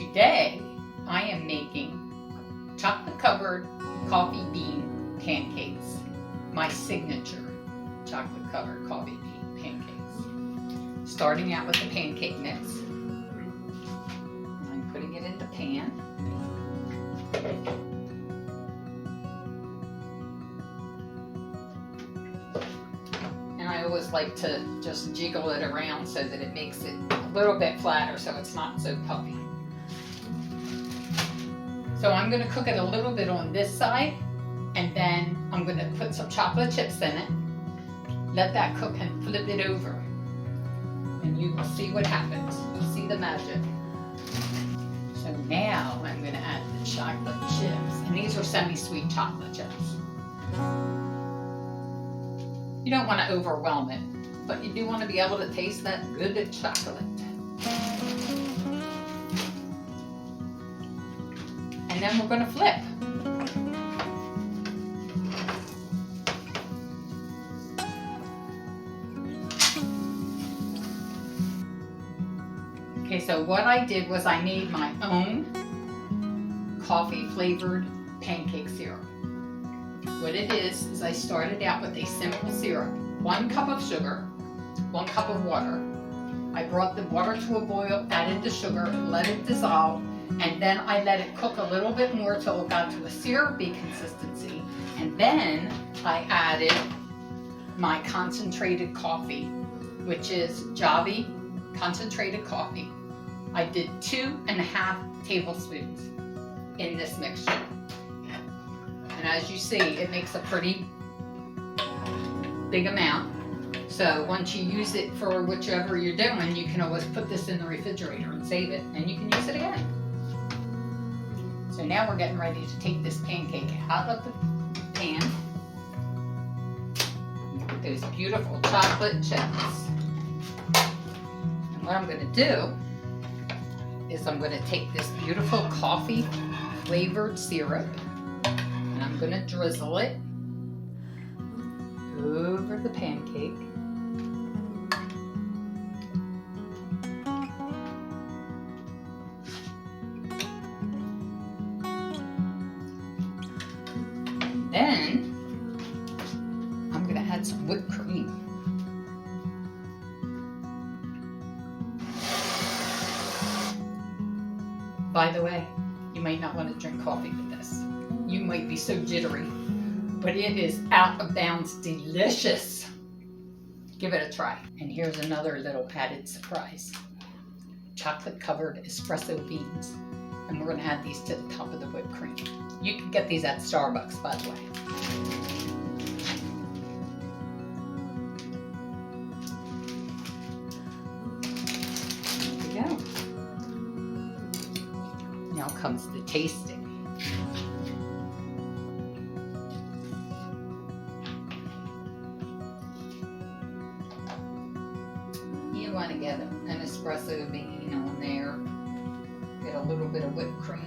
Today, I am making chocolate-covered coffee bean pancakes. My signature chocolate-covered coffee bean pancakes. Starting out with the pancake mix. I'm putting it in the pan. And I always like to just jiggle it around so that it makes it a little bit flatter so it's not so puffy. So I'm going to cook it a little bit on this side, and then I'm going to put some chocolate chips in it, let that cook, and flip it over. And you will see what happens. You'll see the magic. So now I'm going to add the chocolate chips. And these are semi-sweet chocolate chips. You don't want to overwhelm it, but you do want to be able to taste that good chocolate. And then we're going to flip. Okay, so what I did was I made my own coffee flavored pancake syrup. What it is I started out with a simple syrup. 1 cup of sugar, 1 cup of water. I brought the water to a boil, added the sugar, let it dissolve, and then I let it cook a little bit more till it got to a syrupy consistency. And then I added my concentrated coffee, which is Javi concentrated coffee. I did 2½ tablespoons in this mixture. And as you see, it makes a pretty big amount. So once you use it for whichever you're doing, you can always put this in the refrigerator and save it, and you can use it again. So now we're getting ready to take this pancake out of the pan. Put those beautiful chocolate chips. And what I'm going to do is I'm going to take this beautiful coffee flavored syrup, and I'm going to drizzle it over the pancake. Then I'm going to add some whipped cream. By the way, you might not want to drink coffee with this. You might be so jittery, but it is out of bounds delicious. Give it a try. And here's another little added surprise. Chocolate covered espresso beans. And we're going to add these to the top of the whipped cream. You can get these at Starbucks, by the way. There we go. Now comes the tasting. You want to get an espresso bean on there. Get a little bit of whipped cream.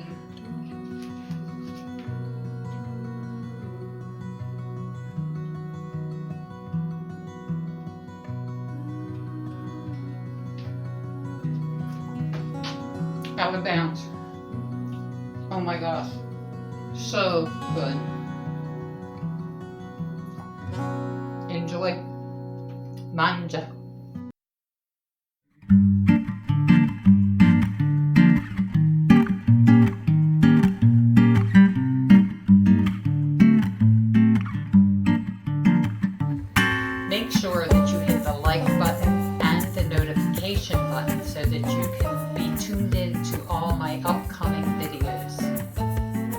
Out of bounds. Oh my gosh. So good. Enjoy. Manja. Make sure that you hit the like button and the notification button so that you can